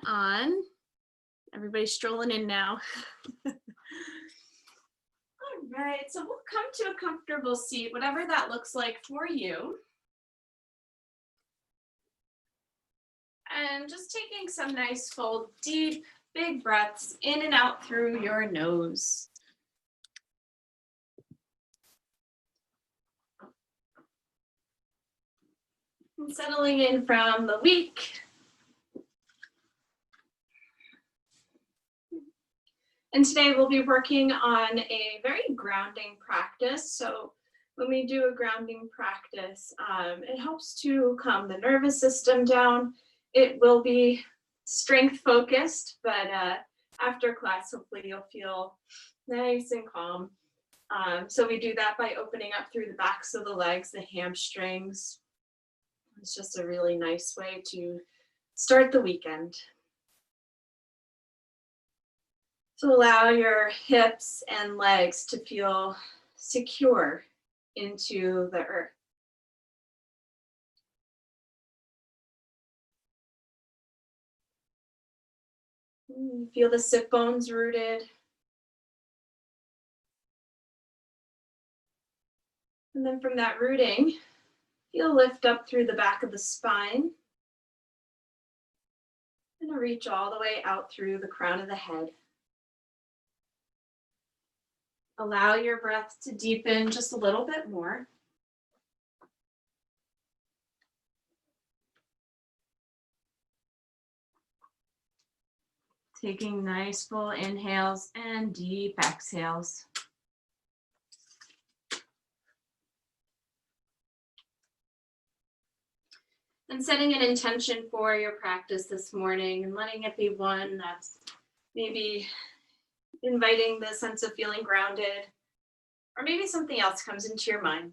on. Everybody's strolling in now. All right, so we'll come to a comfortable seat, whatever that looks like for you. And just taking some nice full, deep, big breaths in and out through your nose. And settling in from the week. And today we'll be working on a very grounding practice. So when we do a grounding practice, it helps to calm the nervous system down. It will be strength focused, but after class, hopefully you'll feel nice and calm. So we do that by opening up through the backs of the legs, the hamstrings. It's just a really nice way to start the weekend. So allow your hips and legs to feel secure into the earth. Feel the sit bones rooted. And then from that rooting, feel lift up through the back of the spine. And reach all the way out through the crown of the head. Allow your breath to deepen just a little bit more. Taking nice full inhales and deep exhales. And setting an intention for your practice this morning and letting it be one that's maybe inviting the sense of feeling grounded, or maybe something else comes into your mind.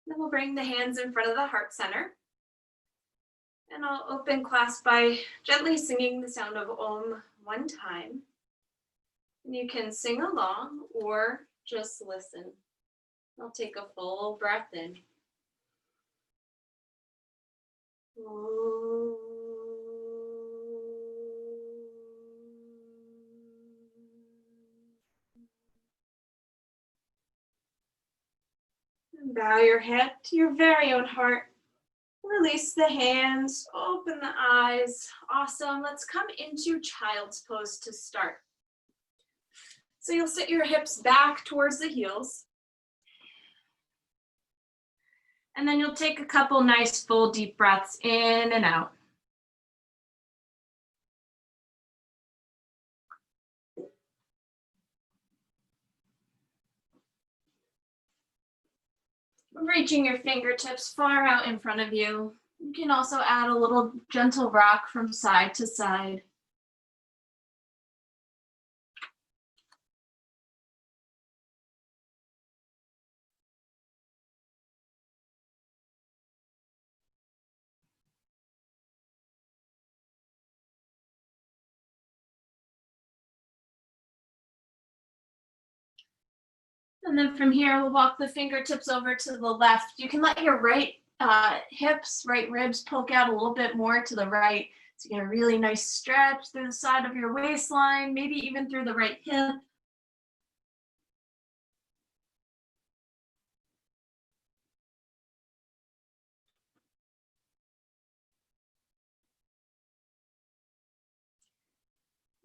Then we'll bring the hands in front of the heart center. And I'll open class by gently singing the sound of Om one time. And you can sing along or just listen. I'll take a full breath in. And bow your head to your very own heart. Release the hands, open the eyes. Awesome. Let's come into child's pose to start. So you'll sit your hips back towards the heels. And then you'll take a couple nice full deep breaths in and out. Reaching your fingertips far out in front of you. You can also add a little gentle rock from side to side. And then from here, we'll walk the fingertips over to the left. You can let your right hips, right ribs poke out a little bit more to the right. So you get a really nice stretch through the side of your waistline, maybe even through the right hip.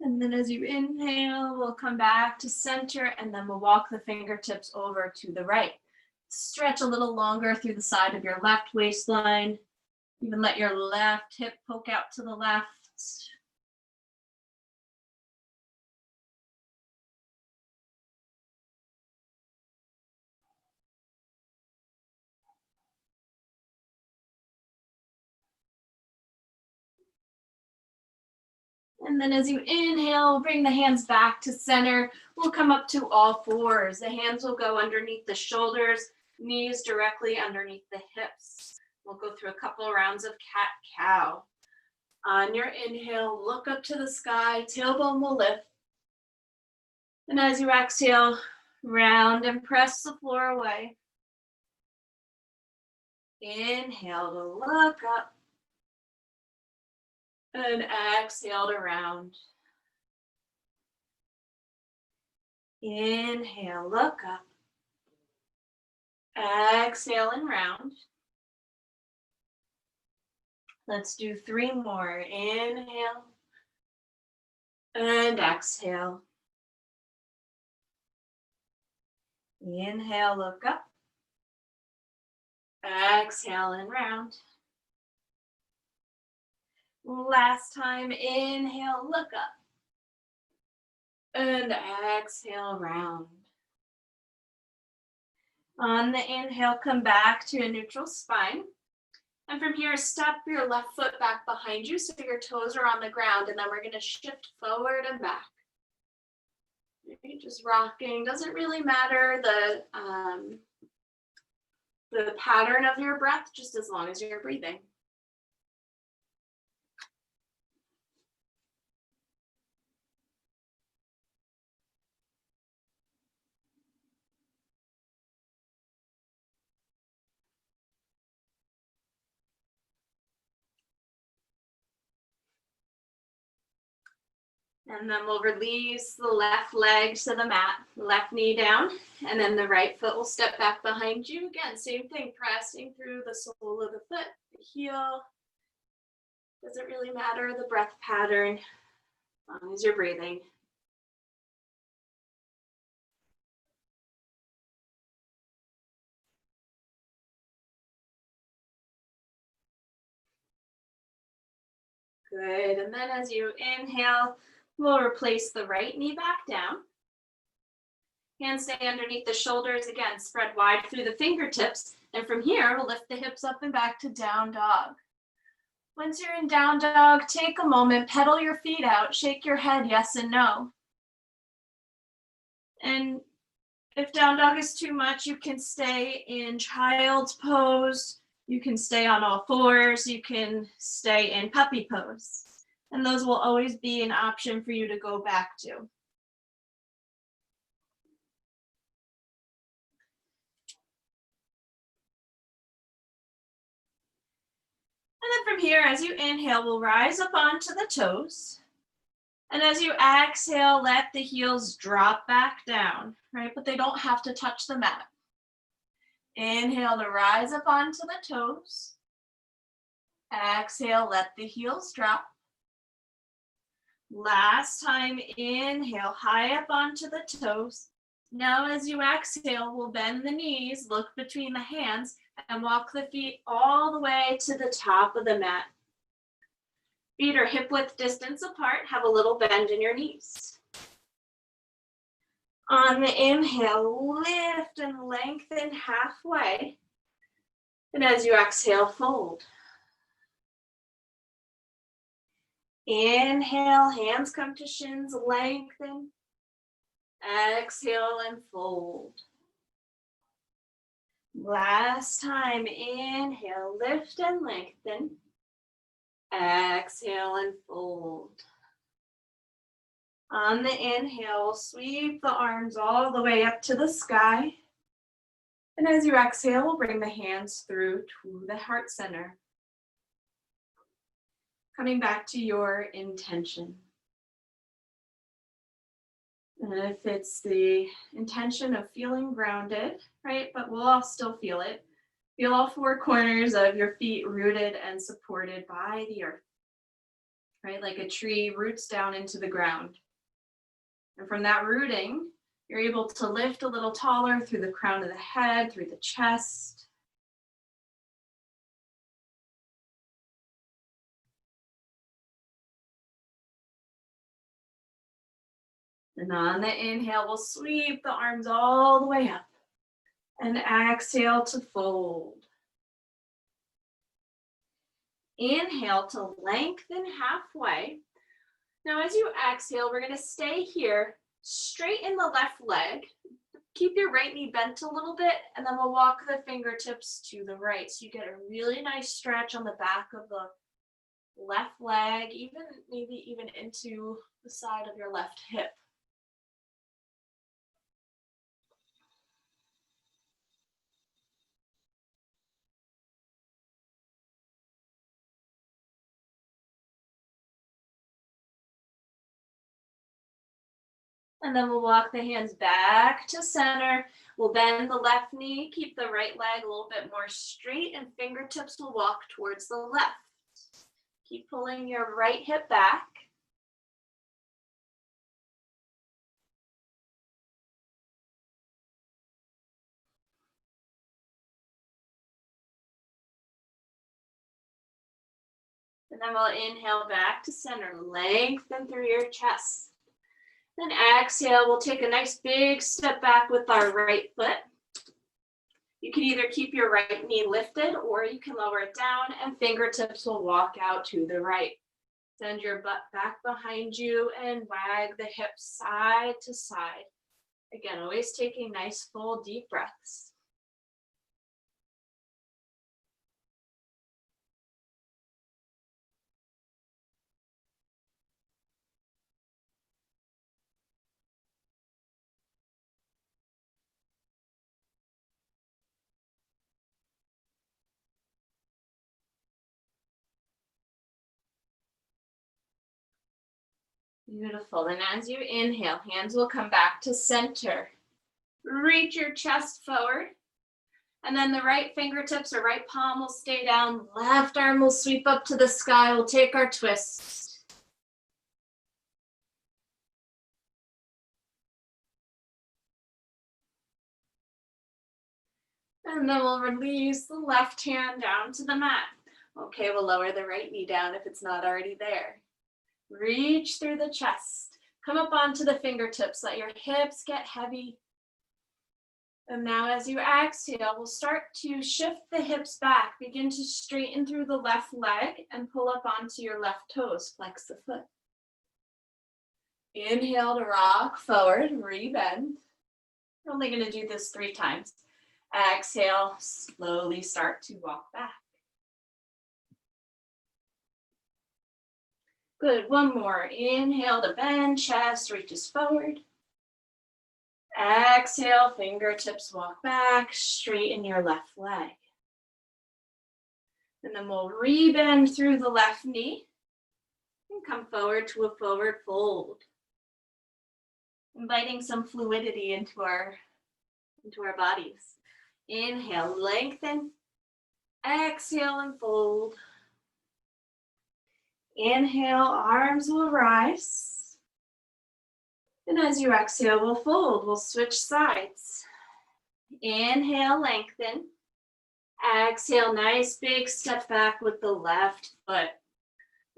And then as you inhale, we'll come back to center, and then we'll walk the fingertips over to the right. Stretch a little longer through the side of your left waistline. Even let your left hip poke out to the left. And then as you inhale, bring the hands back to center. We'll come up to all fours. The hands will go underneath the shoulders, knees directly underneath the hips. We'll go through a couple of rounds of cat-cow. On your inhale, look up to the sky, tailbone will lift. And as you exhale, Round and press the floor away. Inhale to look up. And exhale to round. Inhale, look up. Exhale and round. Let's do 3 more. Inhale and exhale. Inhale, look up. Exhale and round. Last time, inhale, look up. And exhale, round. On the inhale, come back to a neutral spine. And from here, step your left foot back behind you so your toes are on the ground. And then we're going to shift forward and back. Just rocking. Doesn't really matter the pattern of your breath, just as long as you're breathing. And then we'll release the left leg to the mat, left knee down, and then the right foot will step back behind you. Again, same thing, pressing through the sole of the foot, the heel. Doesn't really matter the breath pattern, as long as you're breathing. Good, and then as you inhale, we'll replace the right knee back down. Hands stay underneath the shoulders. Again, spread wide through the fingertips. And from here, we'll lift the hips up and back to down dog. Once you're in down dog, take a moment, pedal your feet out, shake your head yes and no. And if down dog is too much, you can stay in child's pose. You can stay on all fours. You can stay in puppy pose. And those will always be an option for you to go back to. And then from here, as you inhale, we'll rise up onto the toes. And as you exhale, let the heels drop back down, right? But they don't have to touch the mat. Inhale to rise up onto the toes. Exhale, let the heels drop. Last time, inhale, high up onto the toes. Now as you exhale, we'll bend the knees, look between the hands, and walk the feet all the way to the top of the mat. Feet are hip width distance apart, have a little bend in your knees. On the inhale, lift and lengthen halfway. And as you exhale, fold. Inhale, hands come to shins, lengthen. Exhale and fold. Last time, inhale, lift and lengthen. Exhale and fold. On the inhale, sweep the arms all the way up to the sky. And as you exhale, we'll bring the hands through to the heart center. Coming back to your intention. And if it's the intention of feeling grounded, right, but we'll all still feel it. Feel all 4 corners of your feet rooted and supported by the earth, right? Like a tree roots down into the ground. And from that rooting, you're able to lift a little taller through the crown of the head, through the chest. And on the inhale, we'll sweep the arms all the way up. And exhale to fold. Inhale to lengthen halfway. Now as you exhale, we're going to stay here, straighten the left leg. Keep your right knee bent a little bit, and then we'll walk the fingertips to the right. So you get a really nice stretch on the back of the left leg, maybe even into the side of your left hip. And then we'll walk the hands back to center. We'll bend the left knee, keep the right leg a little bit more straight, and fingertips will walk towards the left. Keep pulling your right hip back. And then we'll inhale back to center, lengthen through your chest. Then exhale, we'll take a nice big step back with our right foot. You can either keep your right knee lifted or you can lower it down and fingertips will walk out to the right. Send your butt back behind you and wag the hips side to side. Again, always taking nice full deep breaths. Beautiful. And as you inhale, hands will come back to center. Reach your chest forward. And then the right fingertips or right palm will stay down. Left arm will sweep up to the sky. We'll take our twist. And then we'll release the left hand down to the mat. Okay, we'll lower the right knee down if it's not already there. Reach through the chest. Come up onto the fingertips. Let your hips get heavy. And now as you exhale, we'll start to shift the hips back. Begin to straighten through the left leg and pull up onto your left toes. Flex the foot. Inhale to rock forward, rebend. We're only going to do this 3 times. Exhale, slowly start to walk back. Good, one more. Inhale to bend, chest reaches forward. Exhale, fingertips walk back, straighten your left leg. And then we'll rebend through the left knee and come forward to a forward fold. Inviting some fluidity into our bodies. Inhale, lengthen. Exhale and fold. Inhale, arms will rise. And as you exhale, we'll fold. We'll switch sides. Inhale, lengthen. Exhale, nice big step back with the left foot.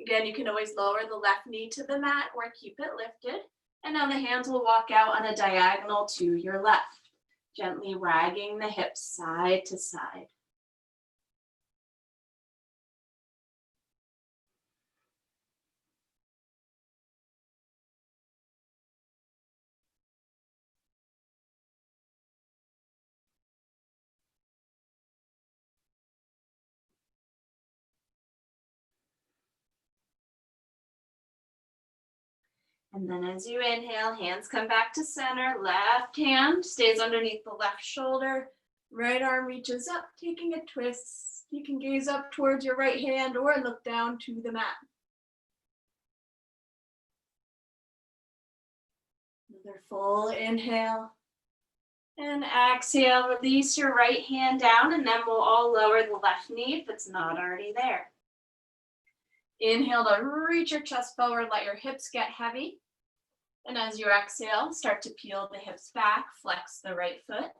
Again, you can always lower the left knee to the mat or keep it lifted. And now the hands will walk out on a diagonal to your left, gently wagging the hips side to side. And then as you inhale, hands come back to center. Left hand stays underneath the left shoulder. Right arm reaches up, taking a twist. You can gaze up towards your right hand or look down to the mat. Another full inhale. And exhale, release your right hand down, and then we'll all lower the left knee if it's not already there. Inhale to reach your chest forward, let your hips get heavy. And as you exhale, start to peel the hips back, flex the right foot.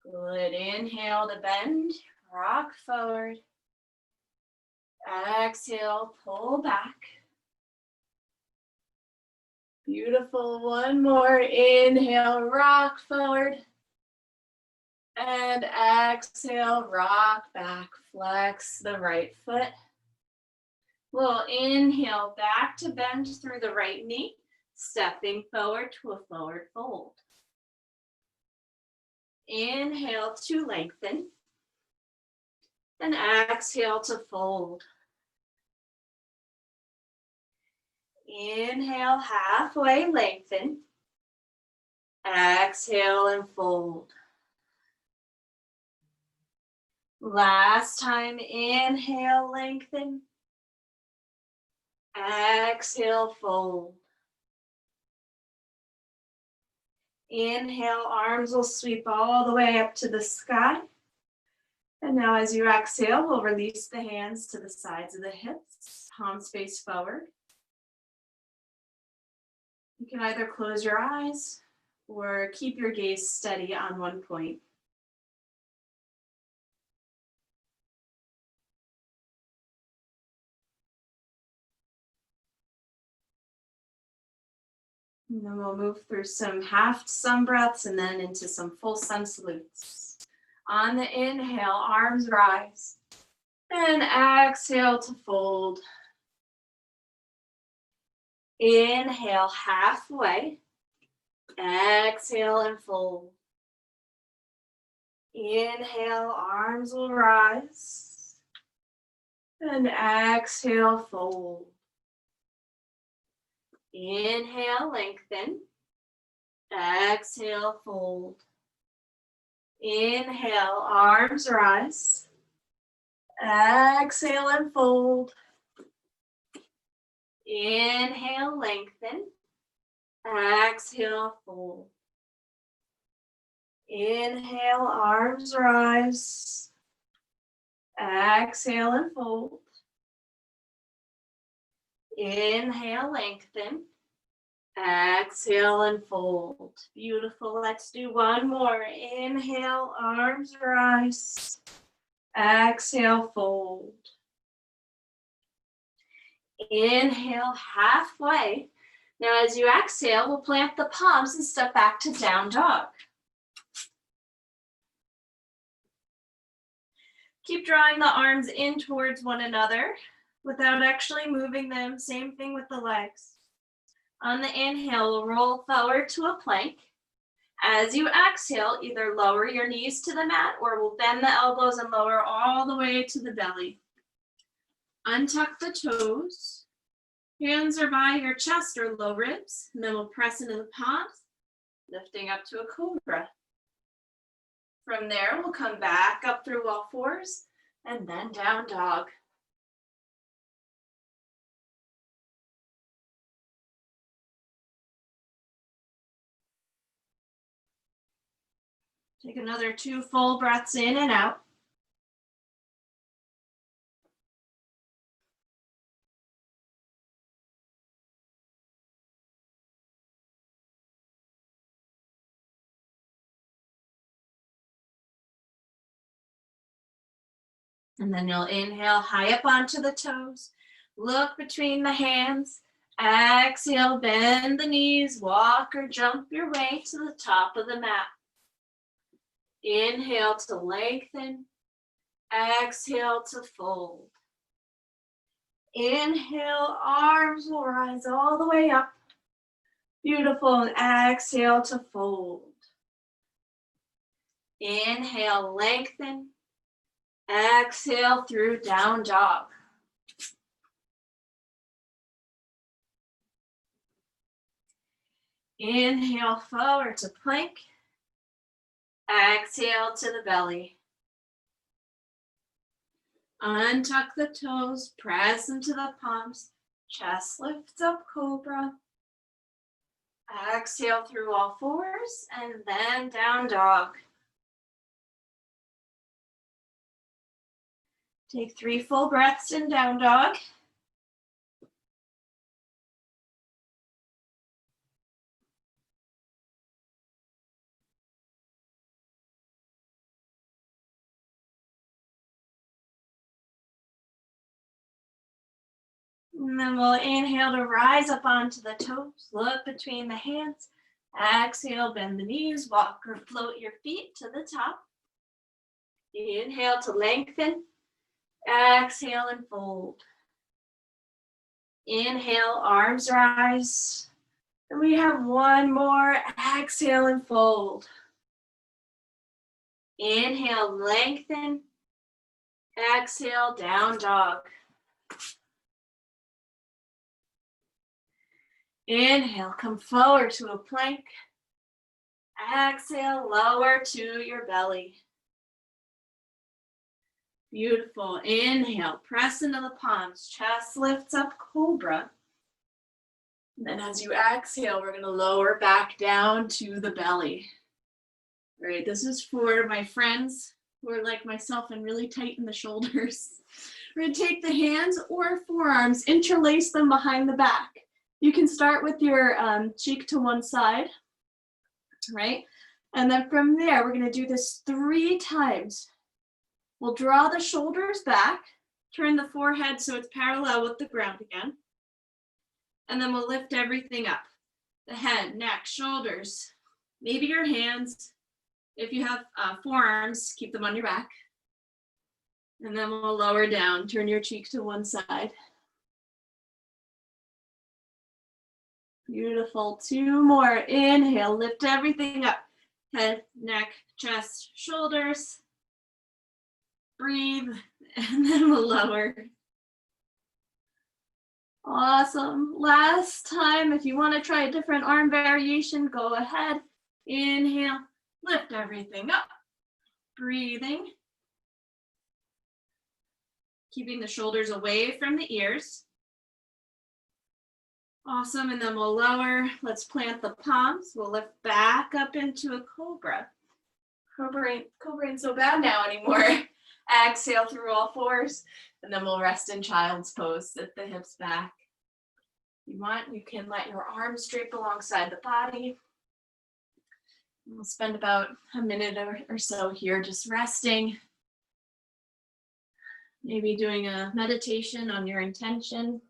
Good, inhale to bend, rock forward. Exhale, pull back. Beautiful, one more, inhale, rock forward. And exhale, rock back, flex the right foot. We'll inhale back to bend through the right knee, stepping forward to a forward fold. Inhale to lengthen, and exhale to fold. Inhale, halfway lengthen. Exhale and fold. Last time, inhale, lengthen. Exhale, fold. Inhale, arms will sweep all the way up to the sky. And now as you exhale, we'll release the hands to the sides of the hips, palms face forward. You can either close your eyes or keep your gaze steady on one point. And then we'll move through some half sun breaths and then into some full sun salutes. On the inhale, arms rise. And exhale to fold. Inhale halfway. Exhale and fold. Inhale, arms will rise. And exhale, fold. Inhale, lengthen. Exhale, fold. Inhale, arms rise. Exhale and fold. Inhale, lengthen. Exhale, fold. Inhale, arms rise. Exhale and fold. Inhale, lengthen. Exhale and fold. Beautiful. Let's do one more. Inhale, arms rise. Exhale, fold. Inhale halfway. Now as you exhale, we'll plant the palms and step back to down dog. Keep drawing the arms in towards one another without actually moving them. Same thing with the legs. On the inhale, we'll roll forward to a plank. As you exhale, either lower your knees to the mat or we'll bend the elbows and lower all the way to the belly. Untuck the toes. Hands are by your chest or low ribs, and then we'll press into the palms, lifting up to a cobra. From there, we'll come back up through all fours and then down dog. Take another 2 full breaths in and out. And then you'll inhale high up onto the toes. Look between the hands. Exhale, bend the knees, walk or jump your way to the top of the mat. Inhale to lengthen. Exhale to fold. Inhale, arms will rise all the way up. Beautiful, and exhale to fold. Inhale, lengthen. Exhale through down dog. Inhale forward to plank. Exhale to the belly. Untuck the toes, press into the palms. Chest lifts up, cobra. Exhale through all fours and then down dog. Take 3 full breaths in down dog. And then we'll inhale to rise up onto the toes. Look between the hands. Exhale, bend the knees, walk or float your feet to the top. Inhale to lengthen. Exhale and fold. Inhale, arms rise. And we have one more. Exhale and fold. Inhale, lengthen. Exhale, down dog. Inhale, come forward to a plank. Exhale, lower to your belly. Beautiful. Inhale, press into the palms. Chest lifts up, cobra. And then as you exhale, we're gonna lower back down to the belly. All right, this is for my friends who are like myself and really tighten the shoulders. We're gonna take the hands or forearms, interlace them behind the back. You can start with your cheek to one side, right? And then from there, we're gonna do this 3 times. We'll draw the shoulders back, turn the forehead so it's parallel with the ground again. And then we'll lift everything up. The head, neck, shoulders, maybe your hands. If you have forearms, keep them on your back. And then we'll lower down, turn your cheek to one side. Beautiful, 2 more. Inhale, lift everything up. Head, neck, chest, shoulders. Breathe, and then we'll lower. Awesome. Last time, if you want to try a different arm variation, go ahead. Inhale, lift everything up. Breathing. Keeping the shoulders away from the ears. Awesome, and then we'll lower. Let's plant the palms. We'll lift back up into a cobra. Cobra ain't so bad now anymore. Exhale through all 4s, and then we'll rest in child's pose. Sit the hips back. If you want, you can let your arms drape alongside the body. We'll spend about a minute or so here just resting. Maybe doing a meditation on your intention.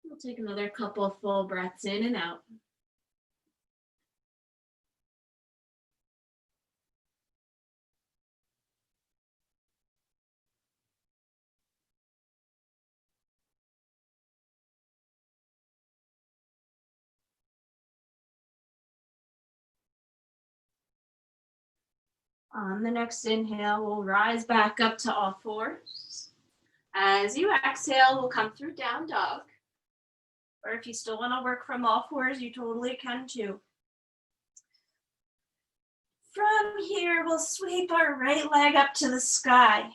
We'll take another couple full breaths in and out. On the next inhale, we'll rise back up to all 4s. As you exhale, we'll come through down dog. Or if you still want to work from all 4s, you totally can too. From here, we'll sweep our right leg up to the sky.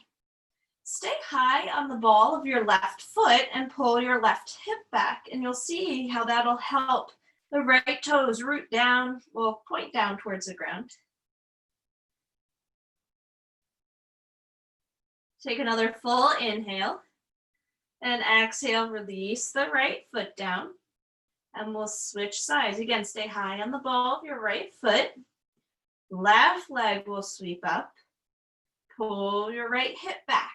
Stay high on the ball of your left foot and pull your left hip back, and you'll see how that'll help the right toes root down, well, point down towards the ground. Take another full inhale, and exhale, release the right foot down, and we'll switch sides. Again, stay high on the ball of your right foot. Left leg will sweep up. Pull your right hip back.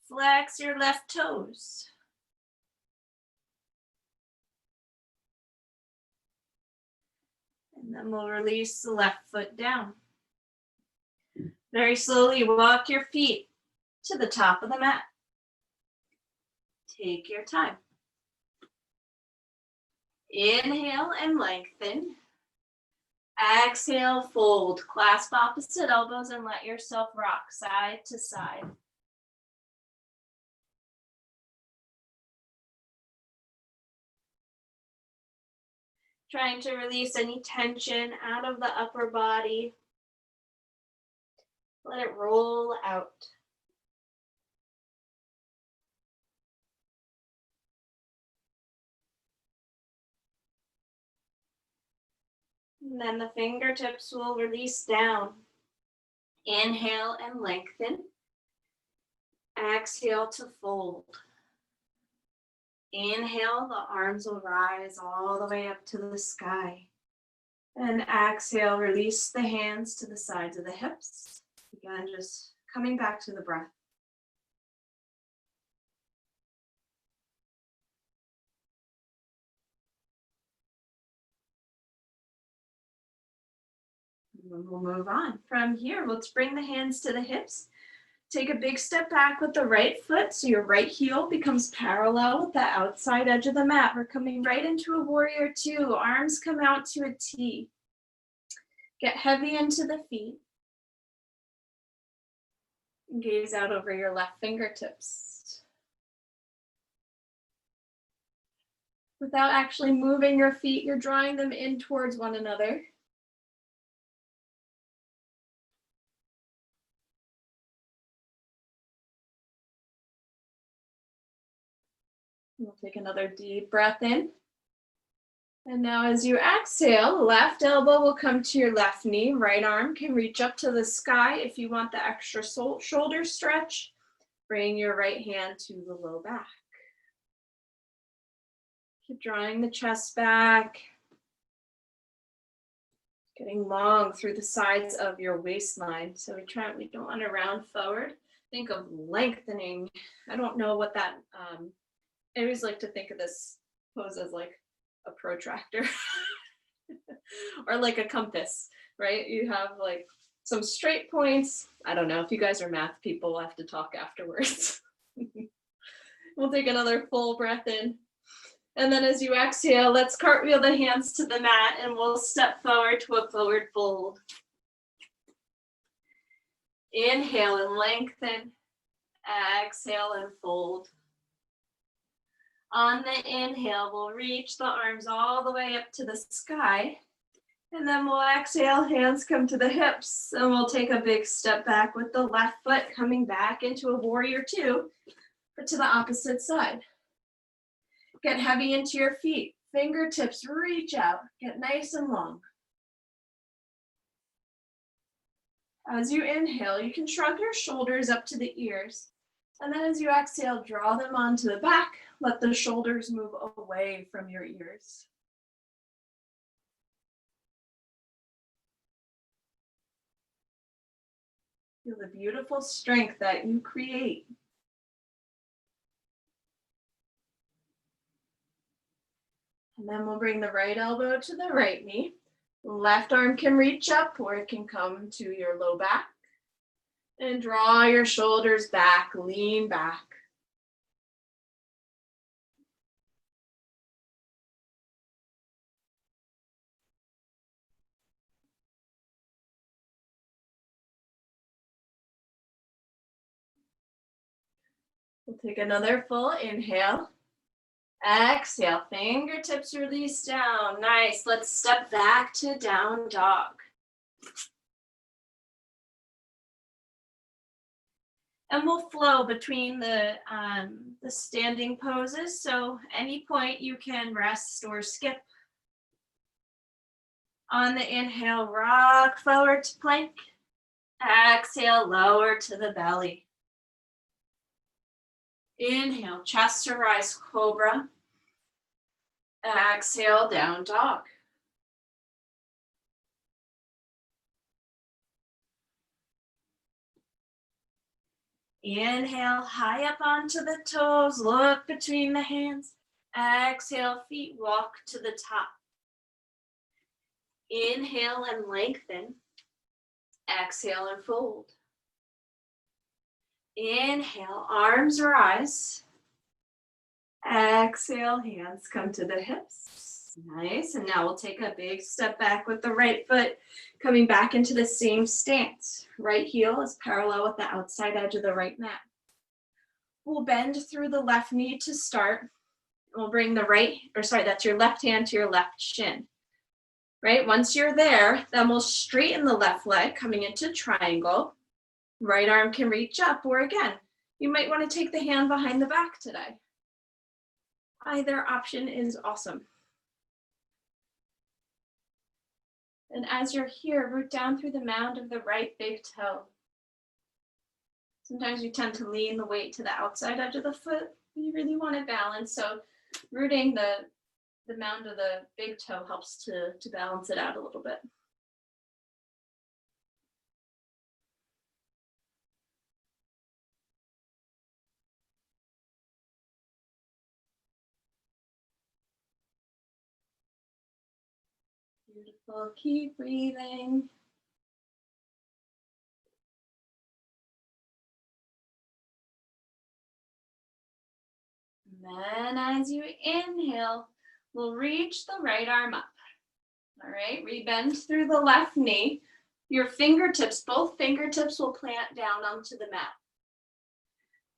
Flex your left toes. And then we'll release the left foot down. Very slowly walk your feet to the top of the mat. Take your time. Inhale and lengthen. Exhale, fold. Clasp opposite elbows and let yourself rock side to side. Trying to release any tension out of the upper body. Let it roll out. And then the fingertips will release down. Inhale and lengthen. Exhale to fold. Inhale, the arms will rise all the way up to the sky. And exhale, release the hands to the sides of the hips. Again, just coming back to the breath. And we'll move on. From here, let's bring the hands to the hips. Take a big step back with the right foot so your right heel becomes parallel with the outside edge of the mat. We're coming right into a warrior two. Arms come out to a T. Get heavy into the feet. Gaze out over your left fingertips. Without actually moving your feet, you're drawing them in towards one another. We'll take another deep breath in. And now as you exhale, left elbow will come to your left knee. Right arm can reach up to the sky. If you want the extra shoulder stretch, bring your right hand to the low back. Keep drawing the chest back. Getting long through the sides of your waistline. So we don't want to round forward. Think of lengthening. I don't know what that, I always like to think of this pose as like a protractor or like a compass, right? You have like some straight points. I don't know if you guys are math people, we'll have to talk afterwards. We'll take another full breath in. And then as you exhale, let's cartwheel the hands to the mat and we'll step forward to a forward fold. Inhale and lengthen. Exhale and fold. On the inhale, we'll reach the arms all the way up to the sky. And then we'll exhale, hands come to the hips. And we'll take a big step back with the left foot coming back into a warrior two, but to the opposite side. Get heavy into your feet. Fingertips reach out. Get nice and long. As you inhale, you can shrug your shoulders up to the ears. And then as you exhale, draw them onto the back. Let the shoulders move away from your ears. Feel the beautiful strength that you create. And then we'll bring the right elbow to the right knee. Left arm can reach up or it can come to your low back. And draw your shoulders back, lean back. We'll take another full inhale. Exhale, fingertips release down. Nice. Let's step back to down dog. And we'll flow between the standing poses. So any point you can rest or skip. On the inhale, rock forward to plank. Exhale, lower to the belly. Inhale, chest to rise, cobra. Exhale, down dog. Inhale, high up onto the toes, look between the hands. Exhale, feet walk to the top. Inhale and lengthen. Exhale and fold. Inhale, arms rise. Exhale, hands come to the hips. Nice, and now we'll take a big step back with the right foot, coming back into the same stance. Right heel is parallel with the outside edge of the right mat. We'll bend through the left knee to start. We'll bring that's your left hand to your left shin. Right, once you're there, then we'll straighten the left leg, coming into triangle. Right arm can reach up, or again, you might want to take the hand behind the back today. Either option is awesome. And as you're here, root down through the mound of the right big toe. Sometimes you tend to lean the weight to the outside edge of the foot. You really want to balance. So rooting the mound of the big toe helps to balance it out a little bit. Beautiful, keep breathing. then as you inhale, we'll reach the right arm up. All right, rebend through the left knee. Your fingertips, both fingertips will plant down onto the mat.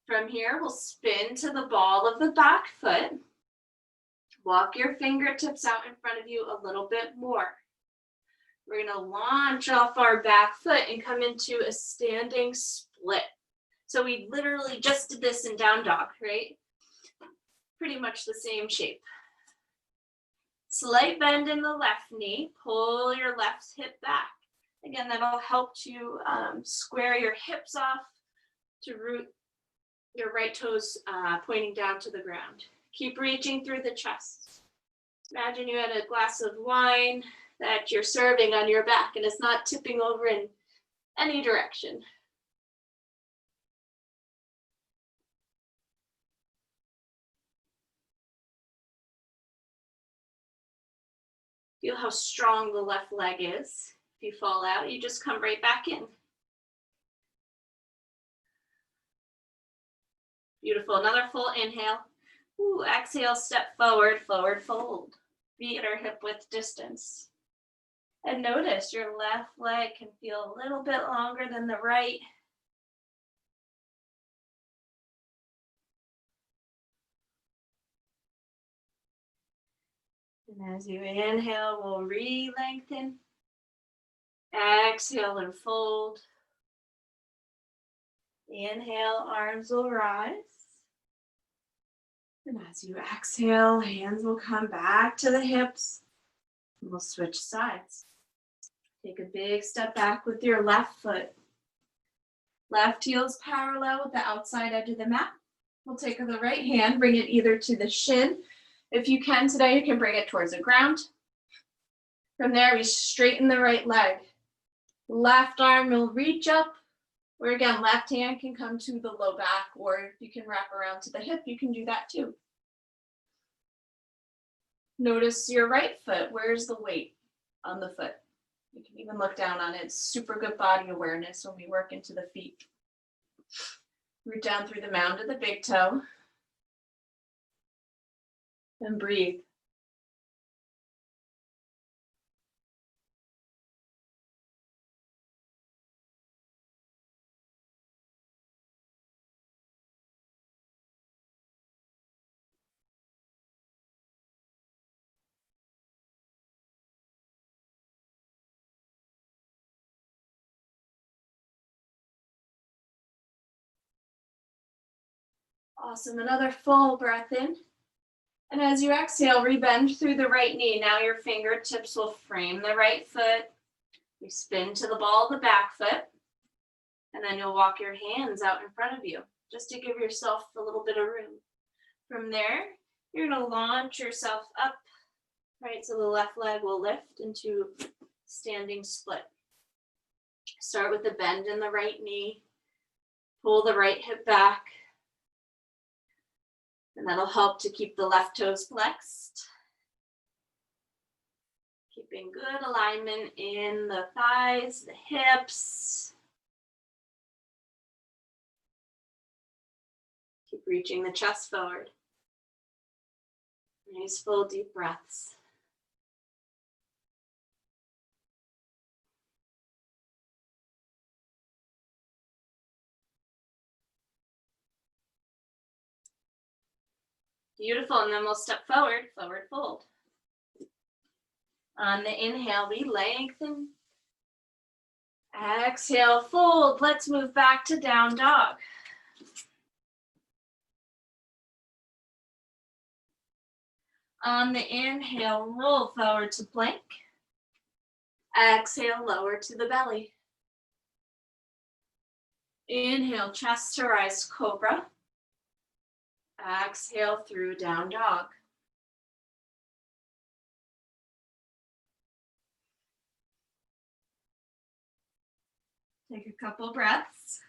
From here, we'll spin to the ball of the back foot. Walk your fingertips out in front of you a little bit more. We're gonna launch off our back foot and come into a standing split. So we literally just did this in down dog, right? Pretty much the same shape. Slight bend in the left knee, pull your left hip back. Again, that'll help to square your hips off to root your right toes pointing down to the ground. Keep reaching through the chest. Imagine you had a glass of wine that you're serving on your back and it's not tipping over in any direction. Feel how strong the left leg is. If you fall out, you just come right back in. Beautiful, another full inhale. Ooh, exhale, step forward, forward fold. Feet are hip width distance. And notice your left leg can feel a little bit longer than the right. And as you inhale, we'll re-lengthen. Exhale and fold. Inhale, arms will rise. And as you exhale, hands will come back to the hips. And we'll switch sides. Take a big step back with your left foot. Left heel's parallel with the outside edge of the mat. We'll take the right hand, bring it either to the shin. If you can today, you can bring it towards the ground. From there, we straighten the right leg. Left arm will reach up, or again, left hand can come to the low back, or if you can wrap around to the hip, you can do that too. Notice your right foot. Where's the weight on the foot? You can even look down on it. It's super good body awareness when we work into the feet. Root down through the mound of the big toe. And breathe. Awesome, another full breath in. And as you exhale, rebend through the right knee. Now your fingertips will frame the right foot. You spin to the ball of the back foot. And then you'll walk your hands out in front of you, just to give yourself a little bit of room. From there, you're gonna launch yourself up, right? So the left leg will lift into standing split. Start with the bend in the right knee. Pull the right hip back. And that'll help to keep the left toes flexed. Keeping good alignment in the thighs, the hips. Keep reaching the chest forward. Nice full deep breaths. Beautiful, and then we'll step forward, forward fold. On the inhale, we lengthen. Exhale, fold. Let's move back to down dog. On the inhale, roll forward to plank. Exhale, lower to the belly. Inhale, chest to rise, cobra. Exhale through down dog. Take a couple breaths.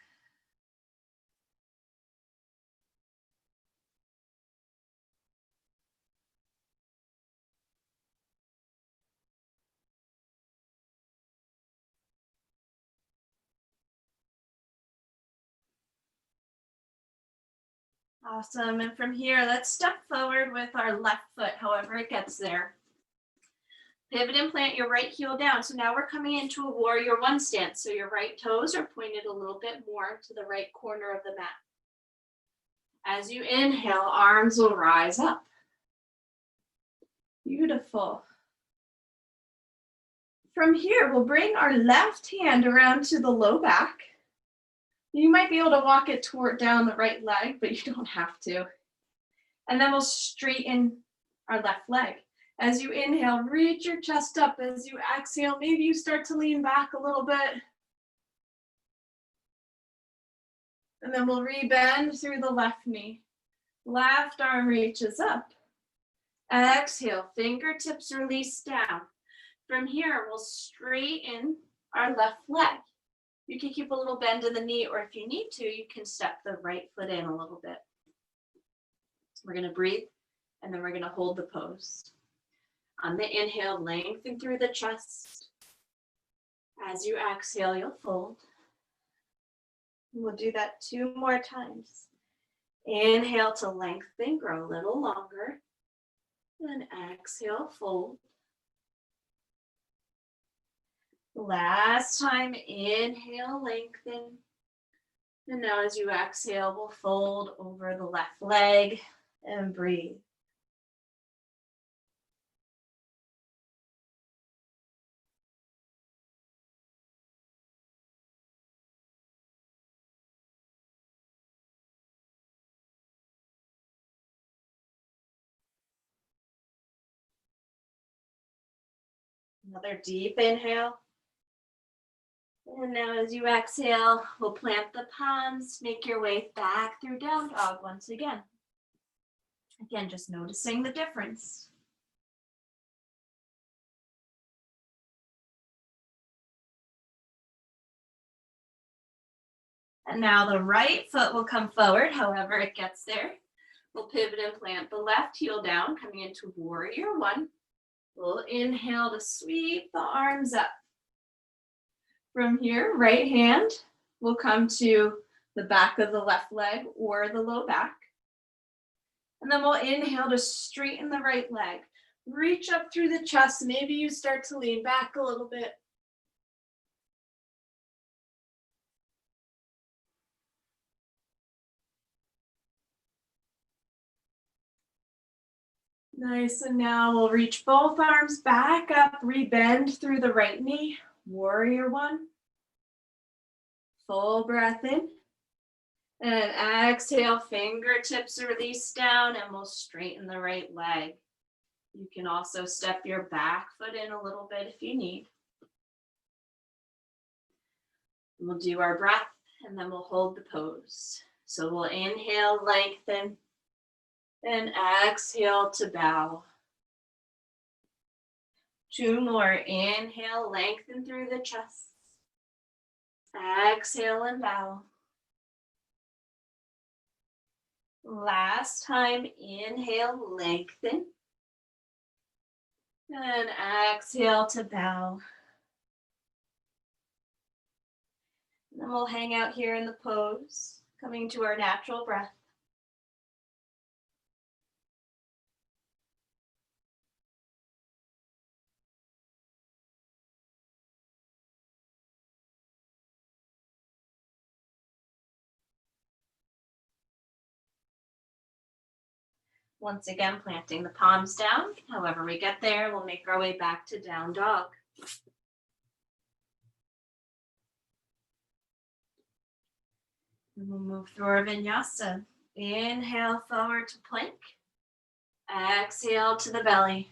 Awesome. And from here, let's step forward with our left foot, however it gets there. Pivot and plant your right heel down. So now we're coming into a warrior one stance. So your right toes are pointed a little bit more to the right corner of the mat. As you inhale, arms will rise up. Beautiful. From here, we'll bring our left hand around to the low back. You might be able to walk it toward down the right leg, but you don't have to. And then we'll straighten our left leg. As you inhale, reach your chest up. As you exhale, maybe you start to lean back a little bit. And then we'll rebend through the left knee. Left arm reaches up. Exhale, fingertips release down. From here, we'll straighten our left leg. You can keep a little bend in the knee, or if you need to, you can step the right foot in a little bit. We're gonna breathe, and then we're gonna hold the pose. On the inhale, lengthen through the chest. As you exhale, you'll fold. We'll do that 2 more times. Inhale to lengthen, grow a little longer. And exhale, fold. Last time, inhale, lengthen. And now as you exhale, we'll fold over the left leg and breathe. Another deep inhale. And now as you exhale, we'll plant the palms, make your way back through down dog once again. Again, just noticing the difference. And now the right foot will come forward, however it gets there. We'll pivot and plant the left heel down, coming into warrior one. We'll inhale to sweep the arms up. From here, right hand will come to the back of the left leg or the low back. And then we'll inhale to straighten the right leg. Reach up through the chest. Maybe you start to lean back a little bit. Nice, and now we'll reach both arms back up, rebend through the right knee, warrior one. Full breath in. And exhale, fingertips release down, and we'll straighten the right leg. You can also step your back foot in a little bit if you need. We'll do our breath, and then we'll hold the pose. So we'll inhale, lengthen. And exhale to bow. 2 more. Inhale, lengthen through the chest. Exhale and bow. Last time, inhale, lengthen. And exhale to bow. And then we'll hang out here in the pose, coming to our natural breath. Once again, planting the palms down. However we get there, we'll make our way back to down dog. And we'll move through our vinyasa. Inhale forward to plank. Exhale to the belly.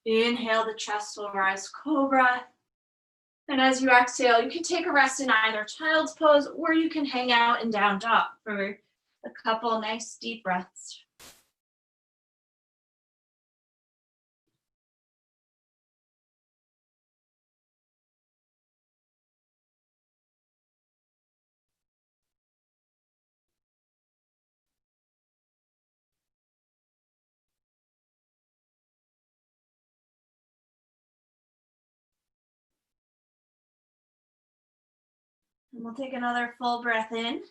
Inhale, the chest will rise, cobra. And as you exhale, you can take a rest in either child's pose, or you can hang out in down dog for a couple nice deep breaths. And we'll take another full breath in.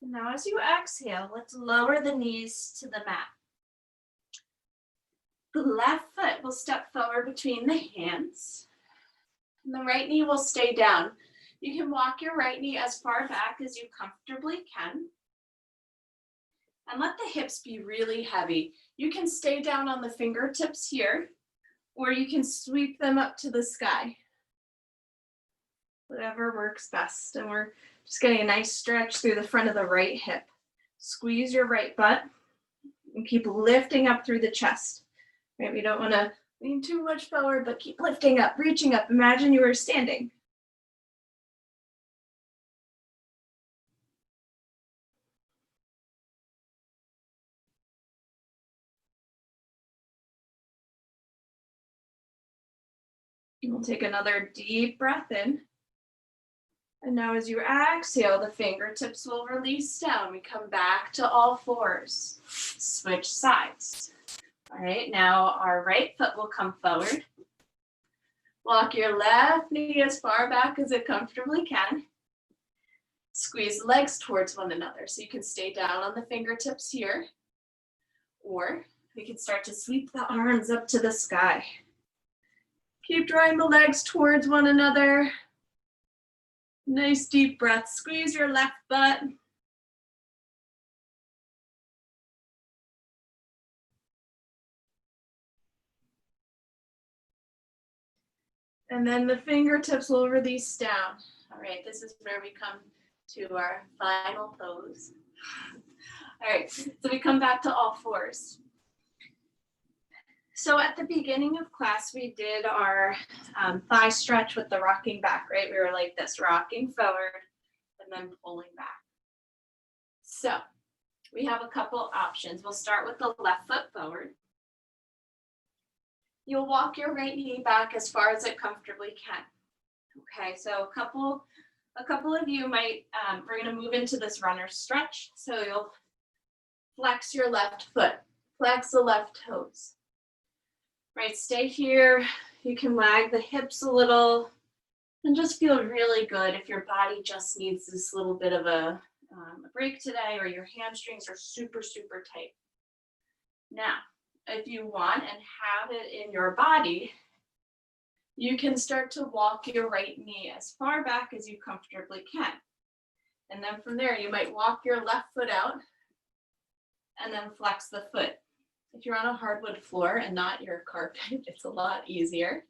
And now as you exhale, let's lower the knees to the mat. The left foot will step forward between the hands. And the right knee will stay down. You can walk your right knee as far back as you comfortably can. And let the hips be really heavy. You can stay down on the fingertips here, or you can sweep them up to the sky. Whatever works best. And we're just getting a nice stretch through the front of the right hip. Squeeze your right butt and keep lifting up through the chest. Right? We don't want to lean too much forward, but keep lifting up, reaching up. Imagine you were standing. We'll take another deep breath in. And now as you exhale, the fingertips will release down. We come back to all fours. Switch sides. All right, now our right foot will come forward. Walk your left knee as far back as it comfortably can. Squeeze the legs towards one another so you can stay down on the fingertips here. Or we can start to sweep the arms up to the sky. Keep drawing the legs towards one another. Nice deep breath. Squeeze your left butt. And then the fingertips will release down. All right, this is where we come to our final pose. All right, so we come back to all fours. So at the beginning of class, we did our thigh stretch with the rocking back, right? We were like this, rocking forward and then pulling back. So we have a couple options. We'll start with the left foot forward. You'll walk your right knee back as far as it comfortably can. Okay, so a couple of you might, we're gonna move into this runner stretch. So you'll flex your left foot, flex the left toes. Right, stay here. You can wag the hips a little and just feel really good if your body just needs this little bit of a break today, or your hamstrings are super, super tight. Now, if you want and have it in your body, you can start to walk your right knee as far back as you comfortably can. And then from there, you might walk your left foot out and then flex the foot. If you're on a hardwood floor and not your carpet, it's a lot easier,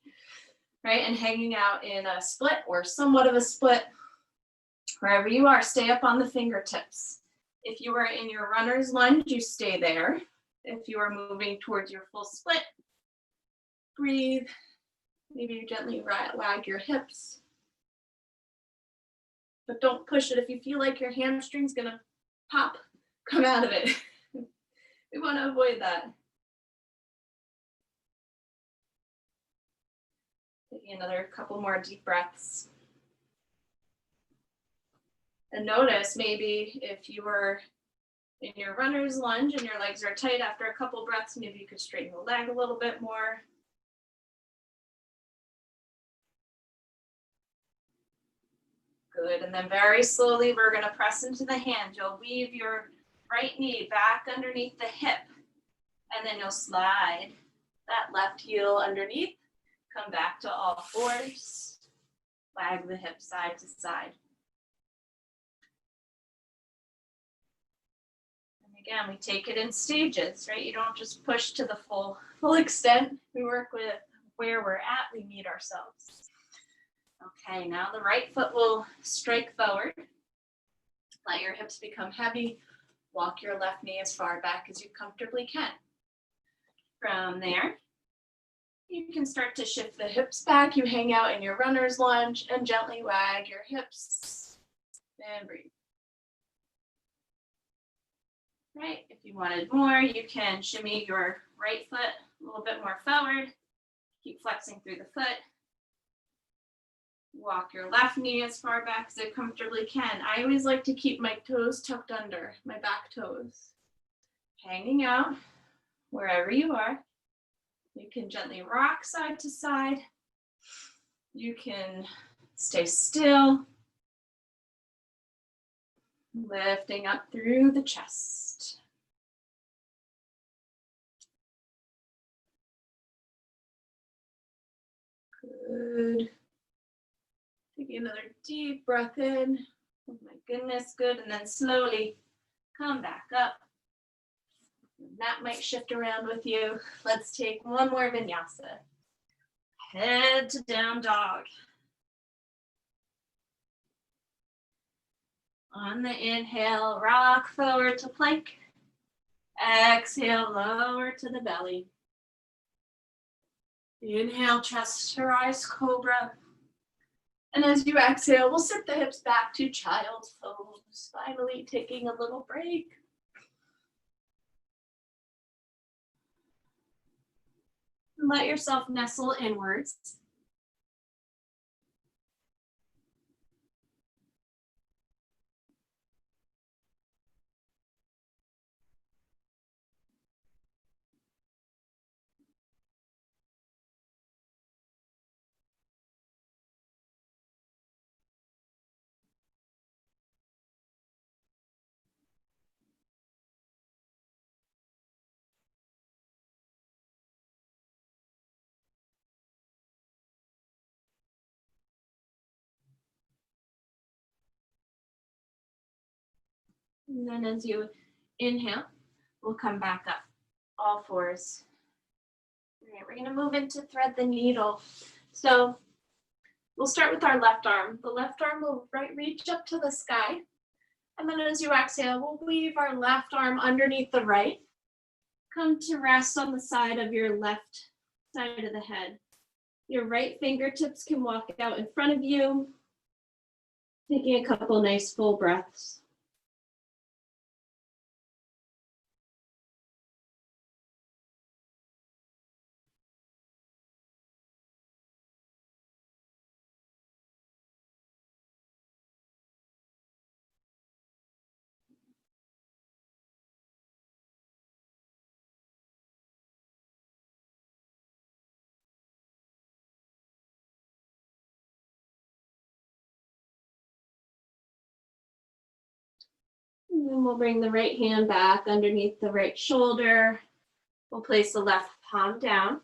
right? And hanging out in a split or somewhat of a split, wherever you are, stay up on the fingertips. If you are in your runner's lunge, you stay there. If you are moving towards your full split, breathe. Maybe you gently wag your hips. But don't push it. If you feel like your hamstring's gonna pop, come out of it. We want to avoid that. Taking another couple more deep breaths. And notice maybe if you were in your runner's lunge and your legs are tight, after a couple breaths, maybe you could straighten the leg a little bit more. Good, and then very slowly we're gonna press into the hand. You'll weave your right knee back underneath the hip, and then you'll slide that left heel underneath, come back to all fours, wag the hip side to side. And again, we take it in stages, right? You don't just push to the full extent. We work with where we're at, we meet ourselves. Okay, now the right foot will strike forward. Let your hips become heavy. Walk your left knee as far back as you comfortably can. From there, you can start to shift the hips back. You hang out in your runner's lunge and gently wag your hips and breathe. Right, if you wanted more, you can shimmy your right foot a little bit more forward. Keep flexing through the foot. Walk your left knee as far back as it comfortably can. I always like to keep my toes tucked under, my back toes. Hanging out wherever you are. You can gently rock side to side. You can stay still. Lifting up through the chest. Good. Taking another deep breath in. Oh my goodness, good. And then slowly come back up. That might shift around with you. Let's take one more vinyasa. Head to down dog. On the inhale, rock forward to plank. Exhale, lower to the belly. Inhale, chest to rise, cobra. And as you exhale, we'll sit the hips back to child's pose. Finally taking a little break. And let yourself nestle inwards. And then as you inhale, we'll come back up, all fours. All right, we're gonna move into thread the needle. So we'll start with our left arm. The left arm will reach up to the sky. And then as you exhale, we'll weave our left arm underneath the right. Come to rest on the side of your left side of the head. Your right fingertips can walk out in front of you. Taking a couple nice full breaths. And then we'll bring the right hand back underneath the right shoulder. We'll place the left palm down,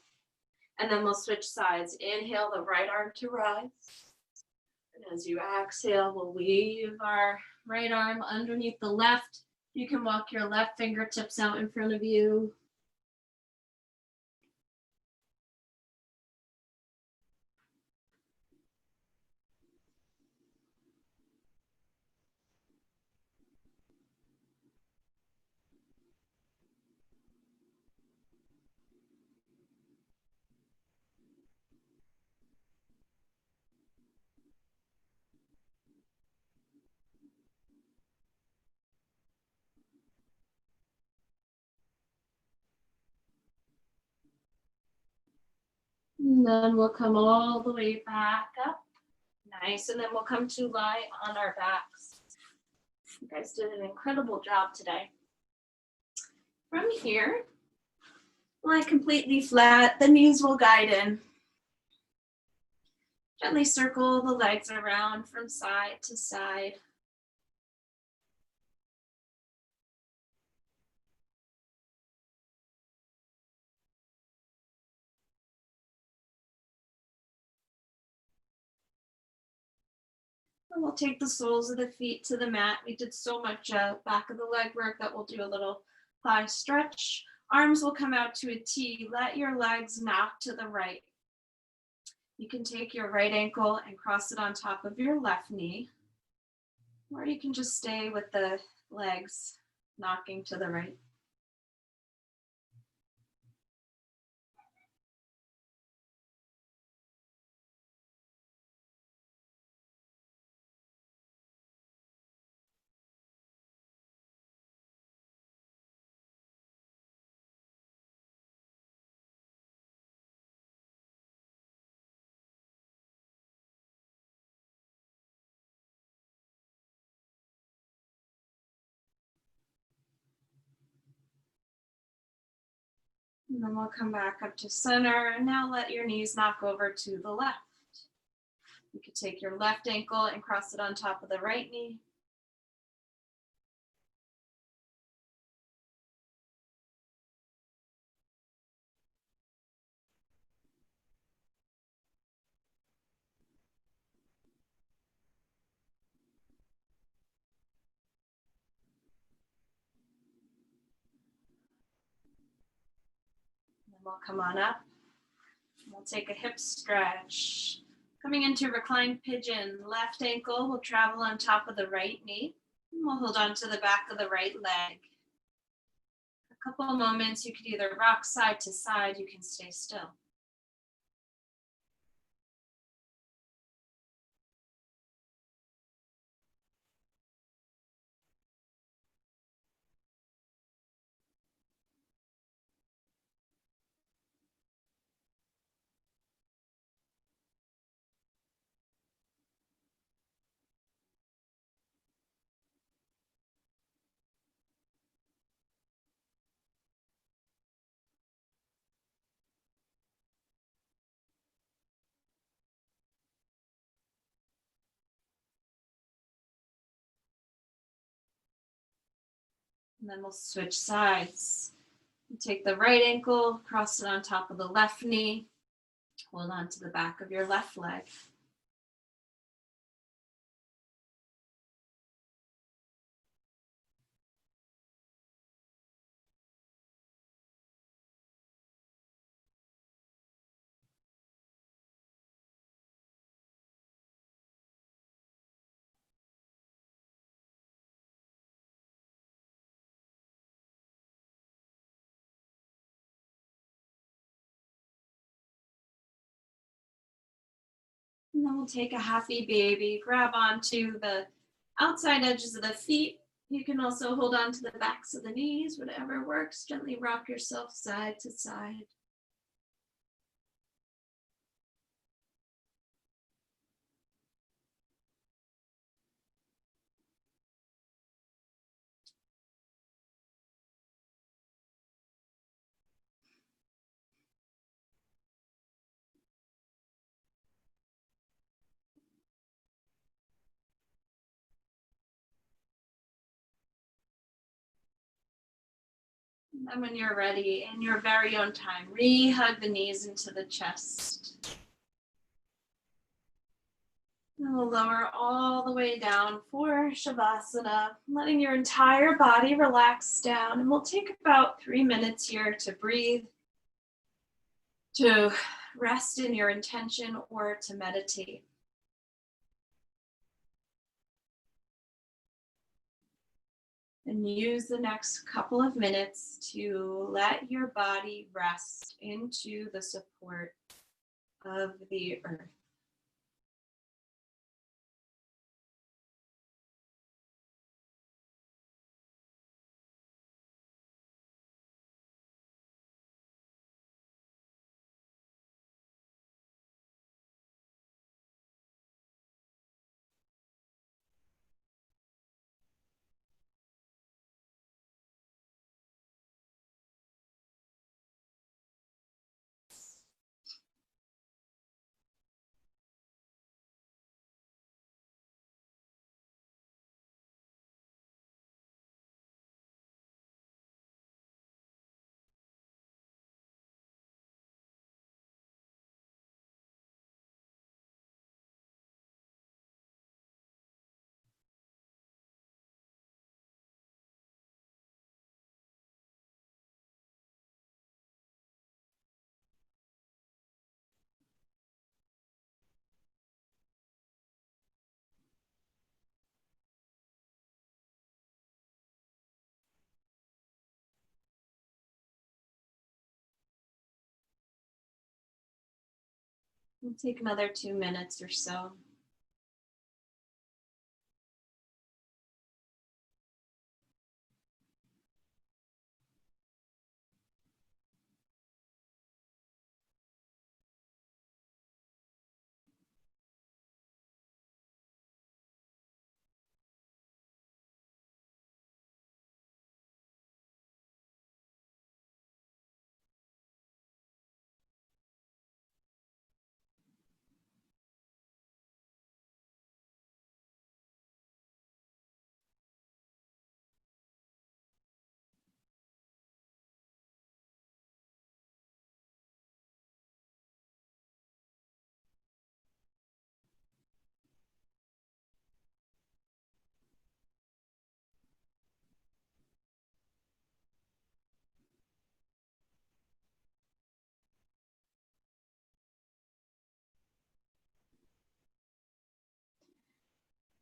and then we'll switch sides. Inhale the right arm to rise. And as you exhale, we'll weave our right arm underneath the left. You can walk your left fingertips out in front of you. And then we'll come all the way back up. Nice, and then we'll come to lie on our backs. You guys did an incredible job today. From here, lie completely flat, the knees will guide in. Gently circle the legs around from side to side. And we'll take the soles of the feet to the mat. We did so much back of the leg work that we'll do a little thigh stretch. Arms will come out to a T. Let your legs knock to the right. You can take your right ankle and cross it on top of your left knee, or you can just stay with the legs knocking to the right. And then we'll come back up to center, and now let your knees knock over to the left. You could take your left ankle and cross it on top of the right knee. then we'll come on up. We'll take a hip stretch. Coming into reclined pigeon, left ankle will travel on top of the right knee. And we'll hold on to the back of the right leg. A couple of moments, you could either rock side to side, you can stay still. And then we'll switch sides. Take the right ankle, cross it on top of the left knee. Hold on to the back of your left leg. And then we'll take a happy baby, grab onto the outside edges of the feet. You can also hold on to the backs of the knees, whatever works. Gently rock yourself side to side. And then when you're ready, in your very own time, re-hug the knees into the chest. And we'll lower all the way down for Shavasana, letting your entire body relax down. And we'll take about 3 minutes here to breathe, to rest in your intention, or to meditate. And use the next couple of minutes to let your body rest into the support of the earth. We'll take another 2 minutes or so.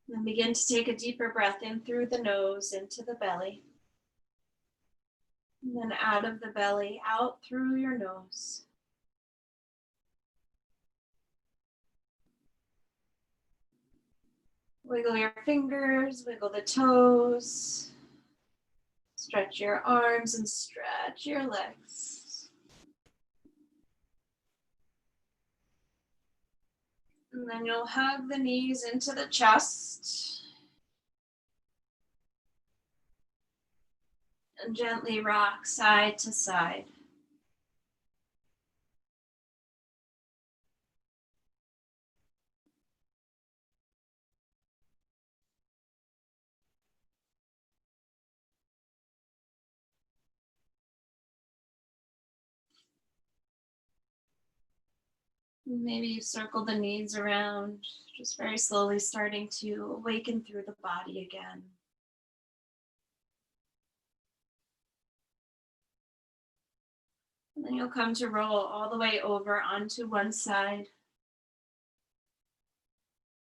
Then begin to take a deeper breath in through the nose into the belly. And then out of the belly, out through your nose. Wiggle your fingers, wiggle the toes. Stretch your arms and stretch your legs. And then you'll hug the knees into the chest. And gently rock side to side. Maybe you circle the knees around, just very slowly starting to awaken through the body again. And then you'll come to roll all the way over onto one side.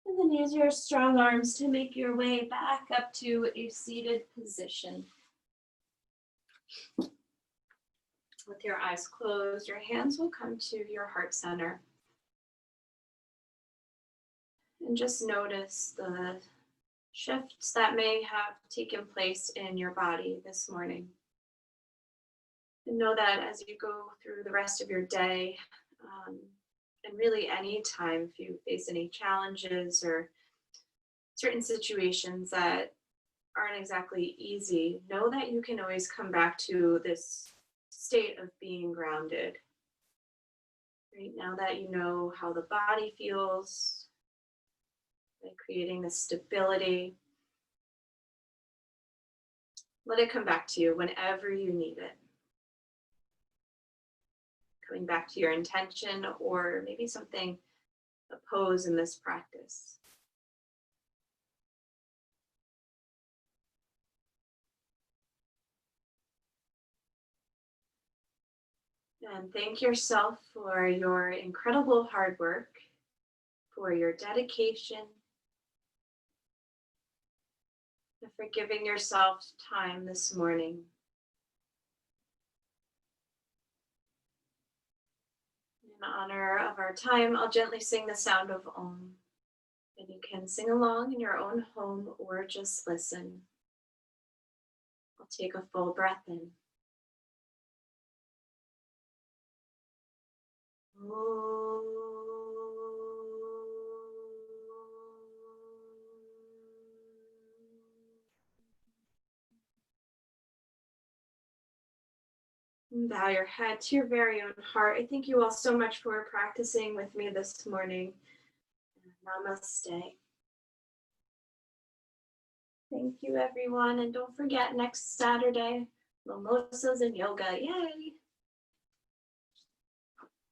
And then use your strong arms to make your way back up to a seated position. With your eyes closed, your hands will come to your heart center. And just notice the shifts that may have taken place in your body this morning. And know that as you go through the rest of your day, and really any time if you face any challenges or certain situations that aren't exactly easy, know that you can always come back to this state of being grounded. Right now that you know how the body feels, by creating this stability, let it come back to you whenever you need it. Coming back to your intention or maybe something, a pose in this practice. And thank yourself for your incredible hard work, for your dedication, and for giving yourself time this morning. In honor of our time, I'll gently sing the sound of Om. And you can sing along in your own home or just listen. I'll take a full breath in. Bow your head to your very own heart. I thank you all so much for practicing with me this morning. Namaste. Thank you, everyone. And don't forget, next Saturday, mimosas and yoga. Yay!